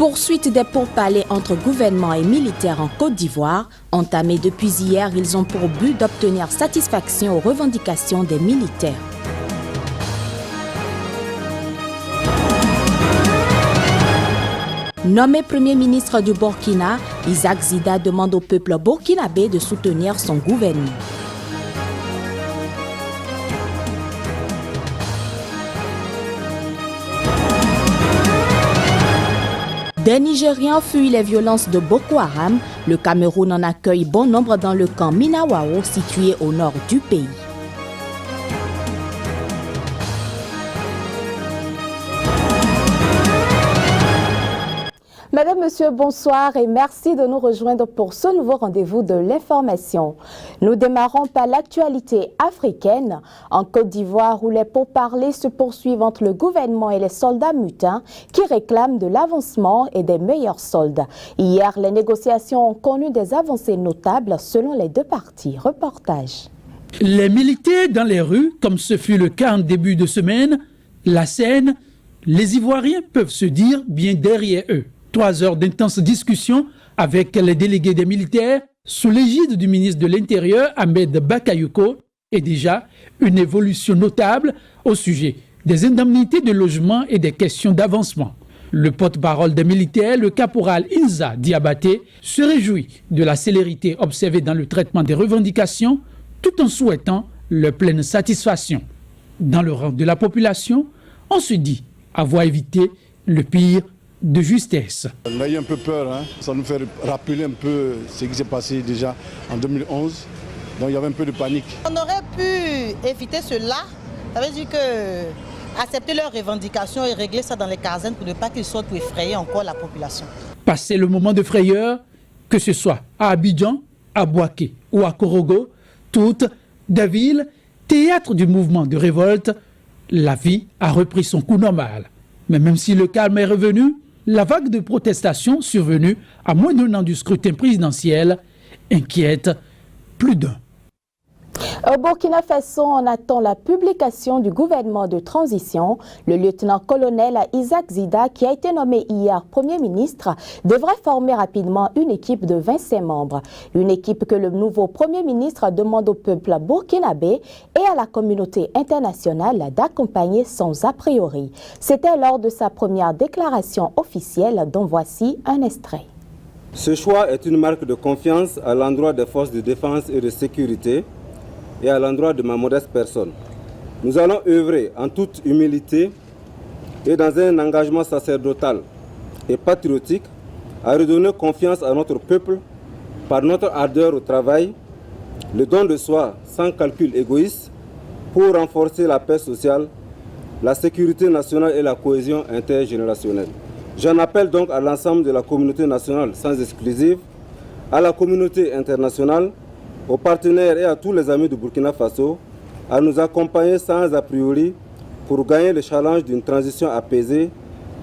Poursuite des pourparlers entre gouvernement et militaires en Côte d'Ivoire. Entamés depuis hier, ils ont pour but d'obtenir satisfaction aux revendications des militaires. Nommé Premier ministre du Burkina, Isaac Zida demande au peuple burkinabé de soutenir son gouvernement. Des Nigériens fuient les violences de Boko Haram. Le Cameroun en accueille bon nombre dans le camp Minawao, situé au nord du pays. Mesdames, Messieurs, bonsoir et merci de nous rejoindre pour ce nouveau rendez-vous de l'information. Nous démarrons par l'actualité africaine. En Côte d'Ivoire, où les pourparlers se poursuivent entre le gouvernement et les soldats mutins qui réclament de l'avancement et des meilleurs soldes. Hier, les négociations ont connu des avancées notables selon les deux parties. Reportage. Les militaires dans les rues, comme ce fut le cas en début de semaine, la scène, les Ivoiriens peuvent se dire bien derrière eux. 3 heures d'intenses discussions avec les délégués des militaires sous l'égide du ministre de l'Intérieur, Ahmed Bakayoko, et déjà une évolution notable au sujet des indemnités de logement et des questions d'avancement. Le porte-parole des militaires, le caporal Inza Diabaté, se réjouit de la célérité observée dans le traitement des revendications, tout en souhaitant leur pleine satisfaction. Dans le rang de la population, on se dit avoir évité le pire de justesse. On a eu un peu peur, hein. Ça nous fait rappeler un peu ce qui s'est passé déjà en 2011. Donc il y avait un peu de panique. On aurait pu éviter cela. Ça veut dire que accepter leurs revendications et régler ça dans les casernes pour ne pas qu'ils sortent pour effrayer encore la population. Passer le moment de frayeur, que ce soit à Abidjan, à Bouaké ou à Korogo, toutes des villes, théâtre du mouvement de révolte, la vie a repris son cours normal. Mais même si le calme est revenu, la vague de protestations survenue à moins d'un an du scrutin présidentiel inquiète plus d'un. Au Burkina Faso, on attend la publication du gouvernement de transition. Le lieutenant-colonel Isaac Zida, qui a été nommé hier Premier ministre, devrait former rapidement une équipe de 25 membres. Une équipe que le nouveau Premier ministre demande au peuple burkinabé et à la communauté internationale d'accompagner sans a priori. C'était lors de sa première déclaration officielle, dont voici un extrait. Ce choix est une marque de confiance à l'endroit des forces de défense et de sécurité et à l'endroit de ma modeste personne. Nous allons œuvrer en toute humilité et dans un engagement sacerdotal et patriotique à redonner confiance à notre peuple par notre ardeur au travail, le don de soi sans calcul égoïste pour renforcer la paix sociale, la sécurité nationale et la cohésion intergénérationnelle. J'en appelle donc à l'ensemble de la communauté nationale sans exclusive, à la communauté internationale, aux partenaires et à tous les amis du Burkina Faso à nous accompagner sans a priori pour gagner le challenge d'une transition apaisée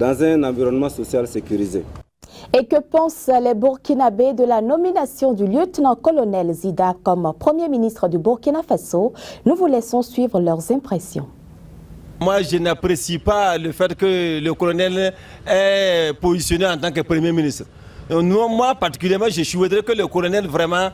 dans un environnement social sécurisé. Et que pensent les Burkinabés de la nomination du lieutenant-colonel Zida comme Premier ministre du Burkina Faso? Nous vous laissons suivre leurs impressions. Moi, je n'apprécie pas le fait que le colonel est positionné en tant que Premier ministre. Moi, particulièrement, je souhaiterais que le colonel vraiment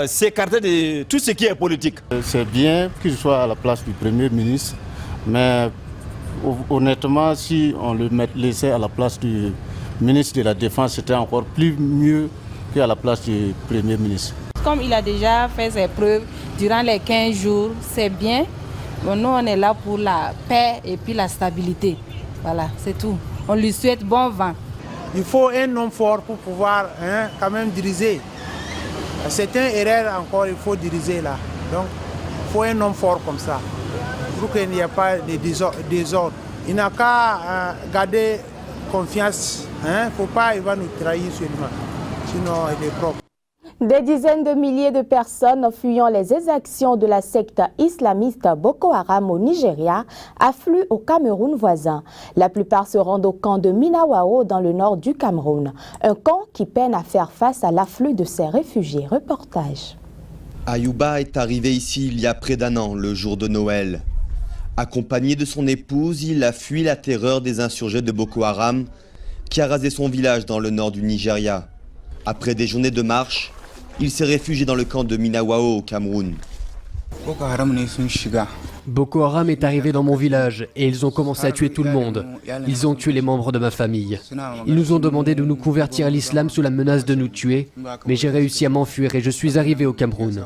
s'écarter de tout ce qui est politique. C'est bien qu'il soit à la place du Premier ministre, mais honnêtement, si on le laissait à la place du ministre de la Défense, c'était encore plus mieux qu'à la place du Premier ministre. Comme il a déjà fait ses preuves durant les 15 jours, c'est bien. Bon, nous, on est là pour la paix et puis la stabilité. Voilà, c'est tout. On lui souhaite bon vent. Il faut un homme fort pour pouvoir quand même diriger. C'est un erreur encore, il faut diriger là. Donc, il faut un homme fort comme ça, pour qu'il n'y ait pas de désordre. Il n'a qu'à garder confiance. Il ne faut pas, il va nous trahir seulement. Sinon, il est propre. Des dizaines de milliers de personnes fuyant les exactions de la secte islamiste Boko Haram au Nigeria affluent au Cameroun voisin. La plupart se rendent au camp de Minawao dans le nord du Cameroun. Un camp qui peine à faire face à l'afflux de ces réfugiés. Reportage. Ayouba est arrivé ici il y a près d'1 an, le jour de Noël. Accompagné de son épouse, il a fui la terreur des insurgés de Boko Haram qui a rasé son village dans le nord du Nigeria. Après des journées de marche, il s'est réfugié dans le camp de Minawao au Cameroun. Boko Haram est arrivé dans mon village et ils ont commencé à tuer tout le monde. Ils ont tué les membres de ma famille. Ils nous ont demandé de nous convertir à l'islam sous la menace de nous tuer, mais j'ai réussi à m'enfuir et je suis arrivé au Cameroun.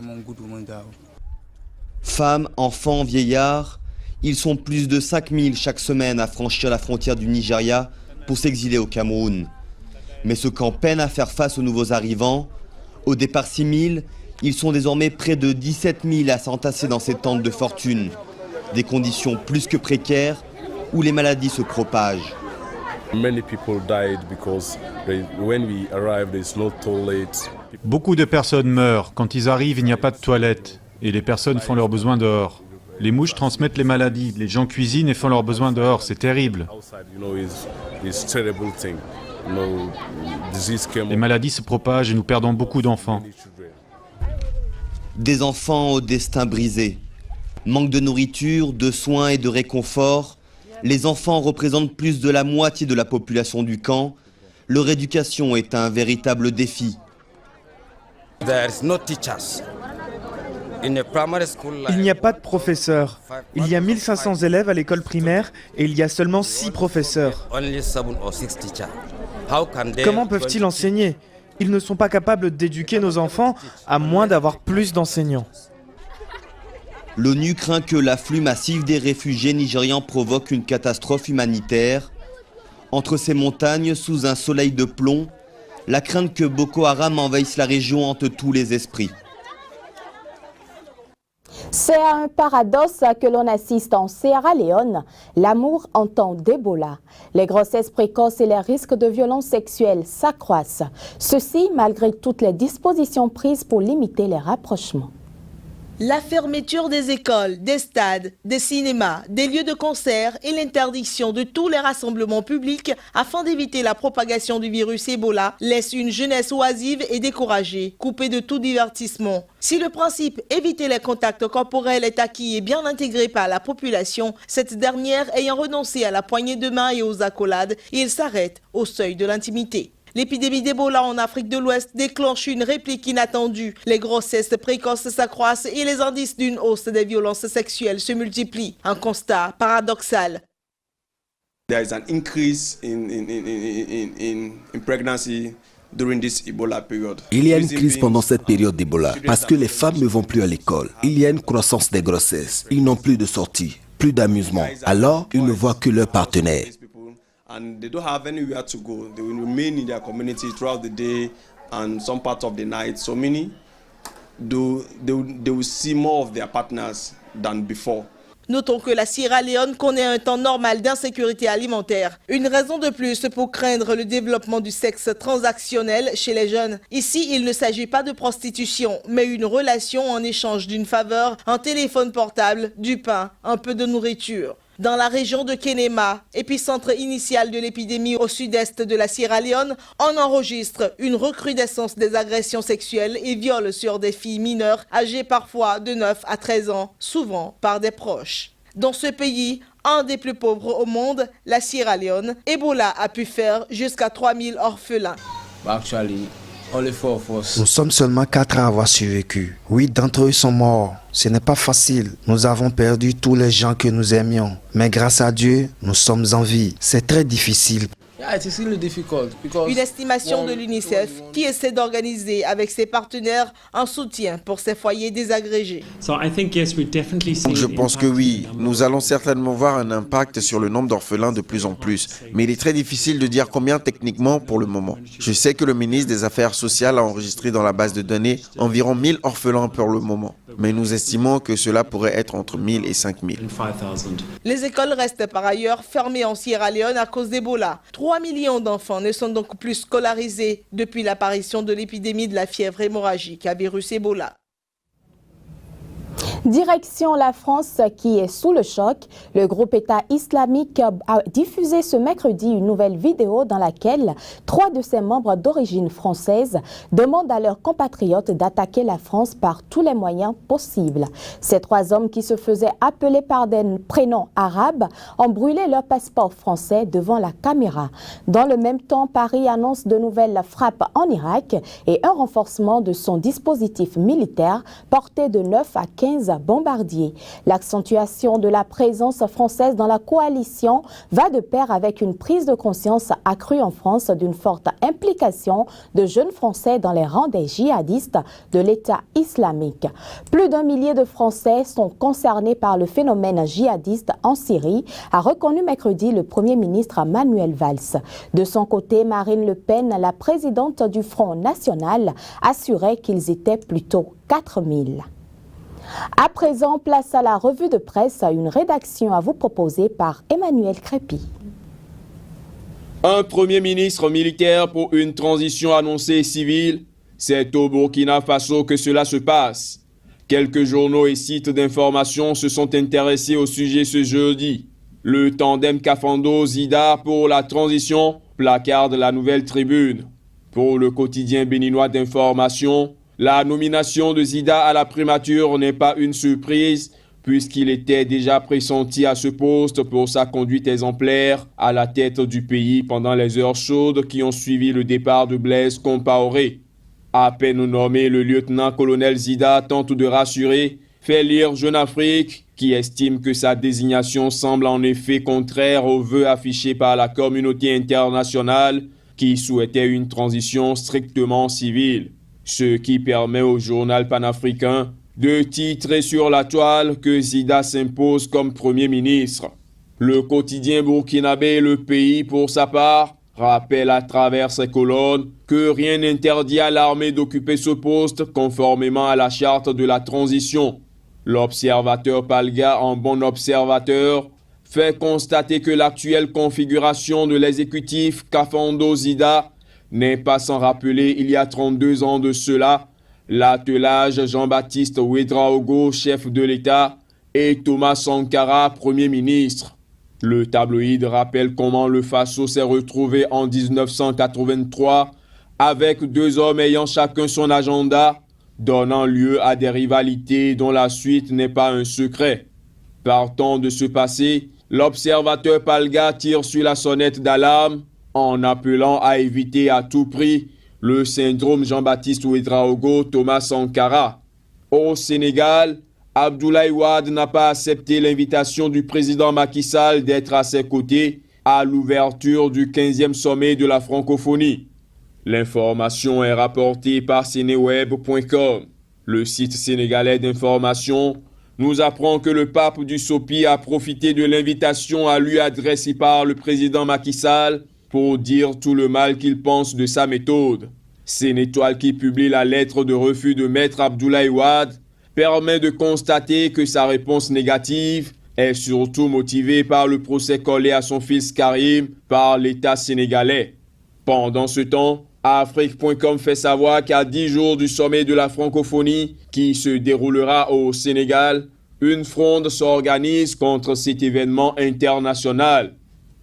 Femmes, enfants, vieillards, ils sont plus de 5000 chaque semaine à franchir la frontière du Nigeria pour s'exiler au Cameroun. Mais ce camp peine à faire face aux nouveaux arrivants. Au départ 6000, ils sont désormais près de 17 000 à s'entasser dans ces tentes de fortune. Des conditions plus que précaires où les maladies se propagent. Beaucoup de personnes meurent. Quand ils arrivent, il n'y a pas de toilettes. Et les personnes font leurs besoins dehors. Les mouches transmettent les maladies. Les gens cuisinent et font leurs besoins dehors. C'est terrible. Les maladies se propagent et nous perdons beaucoup d'enfants. Des enfants au destin brisé. Manque de nourriture, de soins et de réconfort. Les enfants représentent plus de la moitié de la population du camp. Leur éducation est un véritable défi. Il n'y a pas de professeurs. Il y a 1500 élèves à l'école primaire et il y a seulement 6 professeurs. Comment peuvent-ils enseigner ? Ils ne sont pas capables d'éduquer nos enfants à moins d'avoir plus d'enseignants. L'ONU craint que l'afflux massif des réfugiés nigérians provoque une catastrophe humanitaire. Entre ces montagnes, sous un soleil de plomb, la crainte que Boko Haram envahisse la région hante tous les esprits. C'est à un paradoxe que l'on assiste en Sierra Leone, l'amour en temps d'Ebola. Les grossesses précoces et les risques de violences sexuelles s'accroissent. Ceci malgré toutes les dispositions prises pour limiter les rapprochements. La fermeture des écoles, des stades, des cinémas, des lieux de concert et l'interdiction de tous les rassemblements publics afin d'éviter la propagation du virus Ebola laissent une jeunesse oisive et découragée, coupée de tout divertissement. Si le principe éviter les contacts corporels est acquis et bien intégré par la population, cette dernière ayant renoncé à la poignée de main et aux accolades, il s'arrête au seuil de l'intimité. L'épidémie d'Ebola en Afrique de l'Ouest déclenche une réplique inattendue. Les grossesses précoces s'accroissent et les indices d'une hausse des violences sexuelles se multiplient. Un constat paradoxal. There is an increase in pregnancy during this Ebola period. Il y a une crise pendant cette période d'Ebola parce que les femmes ne vont plus à l'école. Il y a une croissance des grossesses. Ils n'ont plus de sorties, plus d'amusement. Alors, ils ne voient que leurs partenaires. And they don't have anywhere to go. They will remain in their community throughout the day and some parts of the night. So many, they will see more of their partners than before. Notons que la Sierra Leone connaît un temps normal d'insécurité alimentaire. Une raison de plus pour craindre le développement du sexe transactionnel chez les jeunes. Ici, il ne s'agit pas de prostitution, mais une relation en échange d'une faveur, un téléphone portable, du pain, un peu de nourriture. Dans la région de Kenema, épicentre initial de l'épidémie au sud-est de la Sierra Leone, on enregistre une recrudescence des agressions sexuelles et viols sur des filles mineures âgées parfois de 9 à 13 ans, souvent par des proches. Dans ce pays, un des plus pauvres au monde, la Sierra Leone, Ebola a pu faire jusqu'à 3000 orphelins. Nous sommes seulement 4 à avoir survécu. 8 d'entre eux sont morts. Ce n'est pas facile. Nous avons perdu tous les gens que nous aimions. Mais grâce à Dieu, nous sommes en vie. C'est très difficile. Une estimation de l'UNICEF qui essaie d'organiser avec ses partenaires un soutien pour ces foyers désagrégés. Je pense que oui, nous allons certainement voir un impact sur le nombre d'orphelins de plus en plus. Mais il est très difficile de dire combien techniquement pour le moment. Je sais que le ministre des Affaires sociales a enregistré dans la base de données environ 1000 orphelins pour le moment. Mais nous estimons que cela pourrait être entre 1000 et 5000. Les écoles restent par ailleurs fermées en Sierra Leone à cause d'Ebola. 3 millions d'enfants ne sont donc plus scolarisés depuis l'apparition de l'épidémie de la fièvre hémorragique à virus Ebola. Direction la France qui est sous le choc. Le groupe État islamique a diffusé ce mercredi une nouvelle vidéo dans laquelle 3 de ses membres d'origine française demandent à leurs compatriotes d'attaquer la France par tous les moyens possibles. Ces 3 hommes qui se faisaient appeler par des prénoms arabes ont brûlé leur passeport français devant la caméra. Dans le même temps, Paris annonce de nouvelles frappes en Irak et un renforcement de son dispositif militaire porté de 9 à 15 bombardiers. L'accentuation de la présence française dans la coalition va de pair avec une prise de conscience accrue en France d'une forte implication de jeunes Français dans les rangs des djihadistes de l'État islamique. Plus d'1 millier de Français sont concernés par le phénomène djihadiste en Syrie, a reconnu mercredi le Premier ministre Manuel Valls. De son côté, Marine Le Pen, la présidente du Front National, assurait qu'ils étaient plutôt 4 000. À présent, place à la revue de presse, une rédaction à vous proposer par Emmanuel Crépy. Un Premier ministre militaire pour une transition annoncée civile, c'est au Burkina Faso que cela se passe. Quelques journaux et sites d'information se sont intéressés au sujet ce jeudi. Le tandem Kafando-Zida pour la transition placarde la Nouvelle Tribune. Pour le quotidien béninois d'information, la nomination de Zida à la primature n'est pas une surprise puisqu'il était déjà pressenti à ce poste pour sa conduite exemplaire à la tête du pays pendant les heures chaudes qui ont suivi le départ de Blaise Compaoré. À peine nommé, le lieutenant-colonel Zida tente de rassurer, fait lire Jeune Afrique, qui estime que sa désignation semble en effet contraire aux vœux affichés par la communauté internationale qui souhaitait une transition strictement civile. Ce qui permet au journal panafricain de titrer sur la toile que Zida s'impose comme Premier ministre. Le quotidien burkinabé Le Pays, pour sa part, rappelle à travers ses colonnes que rien n'interdit à l'armée d'occuper ce poste conformément à la charte de la transition. L'observateur Palga, en bon observateur, fait constater que l'actuelle configuration de l'exécutif Kafando-Zida n'est pas sans rappeler il y a 32 ans de cela, l'attelage Jean-Baptiste Ouédraogo, chef de l'État, et Thomas Sankara, Premier ministre. Le tabloïd rappelle comment le Faso s'est retrouvé en 1983 avec 2 hommes ayant chacun son agenda, donnant lieu à des rivalités dont la suite n'est pas un secret. Partant de ce passé, l'observateur Palga tire sur la sonnette d'alarme en appelant à éviter à tout prix le syndrome Jean-Baptiste Ouédraogo, Thomas Sankara. Au Sénégal, Abdoulaye Wade n'a pas accepté l'invitation du président Macky Sall d'être à ses côtés à l'ouverture du 15e sommet de la francophonie. L'information est rapportée par Seneweb.com. Le site sénégalais d'information nous apprend que le pape du Sopi a profité de l'invitation à lui adressée par le président Macky Sall pour dire tout le mal qu'il pense de sa méthode. Sénétoile qui publie la lettre de refus de Maître Abdoulaye Wade permet de constater que sa réponse négative est surtout motivée par le procès collé à son fils Karim par l'État sénégalais. Pendant ce temps, Afrique.com fait savoir qu'à 10 jours du sommet de la francophonie qui se déroulera au Sénégal, une fronde s'organise contre cet événement international.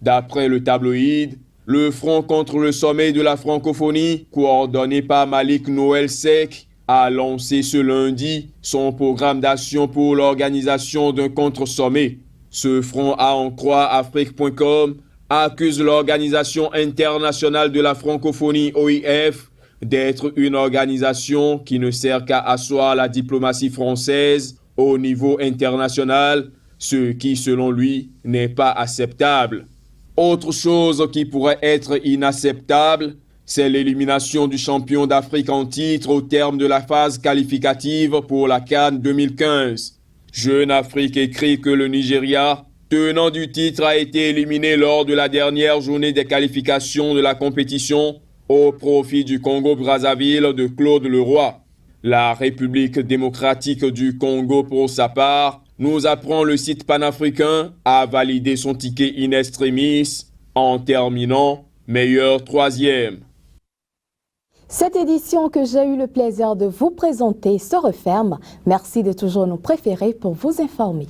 D'après le tabloïd, le Front contre le sommet de la francophonie, coordonné par Malik Noël Sek, a lancé ce lundi son programme d'action pour l'organisation d'un contre-sommet. Ce front, à en croire Afrique.com, accuse l'Organisation internationale de la francophonie OIF d'être une organisation qui ne sert qu'à asseoir la diplomatie française au niveau international, ce qui, selon lui, n'est pas acceptable. Autre chose qui pourrait être inacceptable, c'est l'élimination du champion d'Afrique en titre au terme de la phase qualificative pour la CAN 2015. Jeune Afrique écrit que le Nigeria, tenant du titre, a été éliminé lors de la dernière journée des qualifications de la compétition au profit du Congo-Brazzaville de Claude Leroy. La République démocratique du Congo, pour sa part, nous apprend le site panafricain à valider son ticket in extremis en terminant meilleur 3e. Cette édition que j'ai eu le plaisir de vous présenter se referme. Merci de toujours nous préférer pour vous informer.